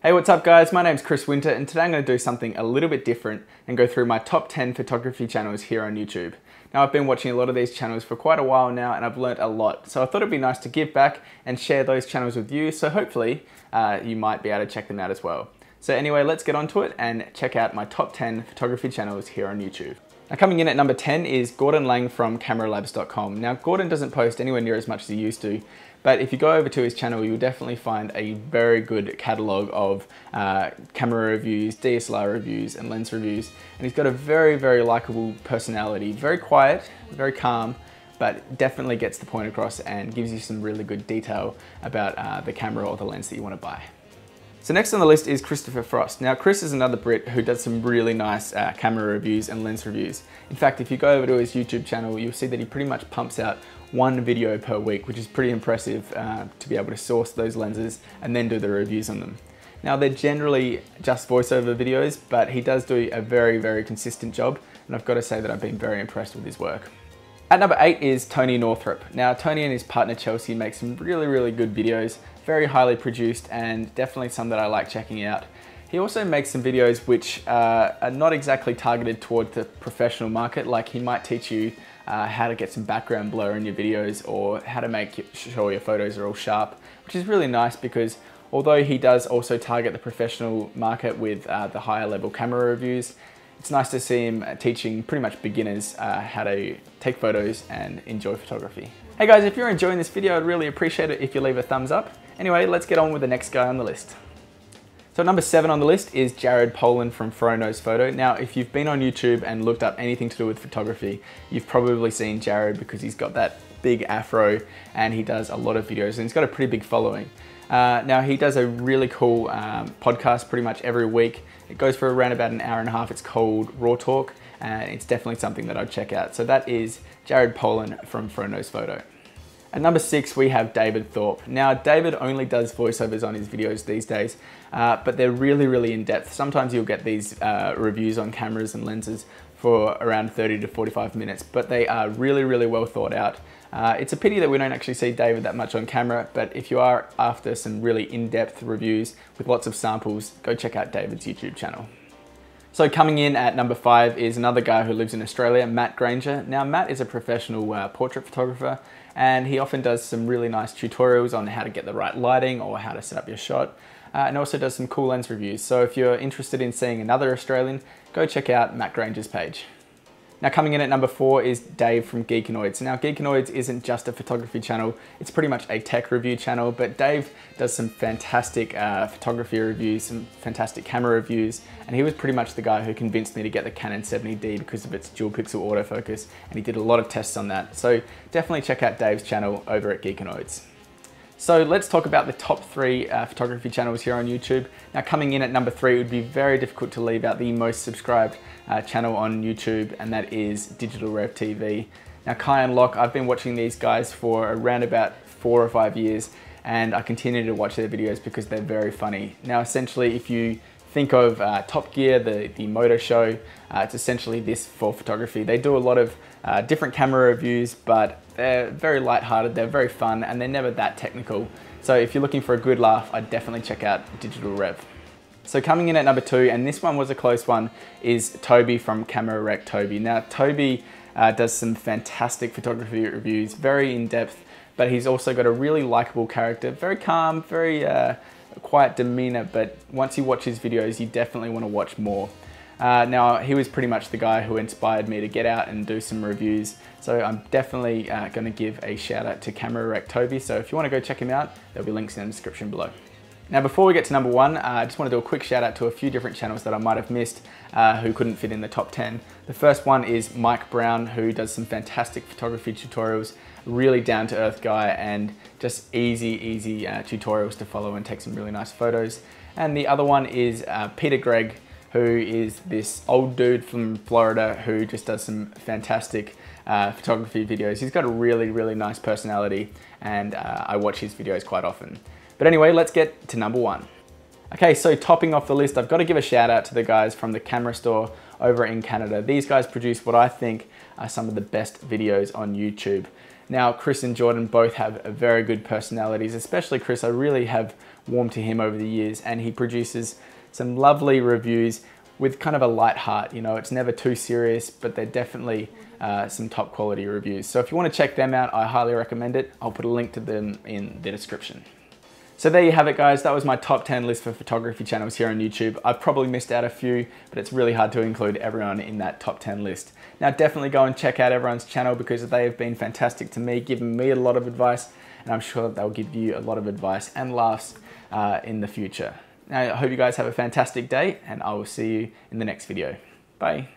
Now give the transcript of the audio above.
Hey, what's up guys? My name's Chris Winter and today I'm going to do something a little bit different and go through my top 10 photography channels here on YouTube. Now I've been watching a lot of these channels for quite a while now and I've learnt a lot, so I thought it'd be nice to give back and share those channels with you, so hopefully you might be able to check them out as well. So anyway, let's get onto it and check out my top 10 photography channels here on YouTube. Now coming in at number 10 is Gordon LAING from cameralabs.com. Now Gordon doesn't post anywhere near as much as he used to, but if you go over to his channel, you'll definitely find a very good catalogue of camera reviews, DSLR reviews, and lens reviews. And he's got a very, very likable personality. Very quiet, very calm, but definitely gets the point across and gives you some really good detail about the camera or the lens that you want to buy. So next on the list is Christopher Frost. Now Chris is another Brit who does some really nice camera reviews and lens reviews. In fact, if you go over to his YouTube channel, you'll see that he pretty much pumps out one video per week, which is pretty impressive to be able to source those lenses and then do the reviews on them. Now they're generally just voiceover videos, but he does do a very, very consistent job, and I've got to say that I've been very impressed with his work. At number 8 is Tony NORTHRUP. Now Tony and his partner Chelsea make some really, really good videos, very highly produced and definitely some that I like checking out. He also makes some videos which are not exactly targeted toward the professional market, like he might teach you how to get some background blur in your videos or how to make sure your photos are all sharp, which is really nice because although he does also target the professional market with the higher level camera reviews, it's nice to see him teaching pretty much beginners how to take photos and enjoy photography. Hey guys, if you're enjoying this video, I'd really appreciate it if you leave a thumbs up. Anyway, let's get on with the next guy on the list. So number 7 on the list is Jared POLIN from Photo. Now, if you've been on YouTube and looked up anything to do with photography, you've probably seen Jared because he's got that big afro and he does a lot of videos and he's got a pretty big following. Now he does a really cool podcast pretty much every week. It goes for around about an hour and a half. It's called Raw Talk and it's definitely something that I'd check out. So that is Jared POLIN from Photo. At number 6, we have David THORPE. Now, David only does voiceovers on his videos these days, but they're really, really in-depth. Sometimes you'll get these reviews on cameras and lenses for around 30 to 45 minutes, but they are really, really well thought out. It's a pity that we don't actually see David that much on camera, but if you are after some really in-depth reviews with lots of samples, go check out David's YouTube channel. So coming in at number 5 is another guy who lives in Australia, Matt GRANGER. Now Matt is a professional portrait photographer and he often does some really nice tutorials on how to get the right lighting or how to set up your shot, and also does some cool lens reviews. So if you're interested in seeing another Australian, go check out Matt GRANGER's page. Now coming in at number 4 is Dave from Geekanoids. Now Geekanoids isn't just a photography channel, it's pretty much a tech review channel, but Dave does some fantastic photography reviews, some fantastic camera reviews, and he was pretty much the guy who convinced me to get the Canon 70D because of its dual pixel autofocus, and he did a lot of tests on that. So definitely check out Dave's channel over at Geekanoids. So let's talk about the top 3 photography channels here on YouTube. Now coming in at number 3, it would be very difficult to leave out the most subscribed channel on YouTube, and that is Digital Rev TV. Now Kai and Locke, I've been watching these guys for around about 4 or 5 years, and I continue to watch their videos because they're very funny. Now essentially, if you think of Top Gear, the motor show, it's essentially this for photography. They do a lot of different camera reviews, but they're very light-hearted, they're very fun, and they're never that technical. So if you're looking for a good laugh, I'd definitely check out Digital Rev. So coming in at number 2, and this one was a close one, is Toby from TOBY. Now Toby does some fantastic photography reviews, very in-depth, but he's also got a really likable character, very calm, very quiet demeanor, but once you watch his videos, you definitely want to watch more. Now, he was pretty much the guy who inspired me to get out and do some reviews, so I'm definitely going to give a shout out to TOBY, so if you want to go check him out, there'll be links in the description below. Now before we get to number 1, I just want to do a quick shout out to a few different channels that I might have missed who couldn't fit in the top 10. The first one is Mike Brown, who does some fantastic photography tutorials, really down to earth guy and just easy tutorials to follow and take some really nice photos. And the other one is Peter Gregg, who is this old dude from Florida who just does some fantastic photography videos. He's got a really, really nice personality and I watch his videos quite often. But anyway, let's get to number 1. Okay, so topping off the list, I've got to give a shout out to the guys from the Camera Store over in Canada. These guys produce what I think are some of the best videos on YouTube. Now, Chris and Jordan both have very good personalities, especially Chris. I really have warmed to him over the years, and he produces some lovely reviews with kind of a light heart. You know, it's never too serious, but they're definitely some top quality reviews. So if you want to check them out, I highly recommend it. I'll put a link to them in the description. So there you have it, guys. That was my top 10 list for photography channels here on YouTube. I've probably missed out a few, but it's really hard to include everyone in that top 10 list. Now definitely go and check out everyone's channel because they have been fantastic to me, giving me a lot of advice, and I'm sure that they'll give you a lot of advice and laughs in the future. Now I hope you guys have a fantastic day, and I will see you in the next video. Bye.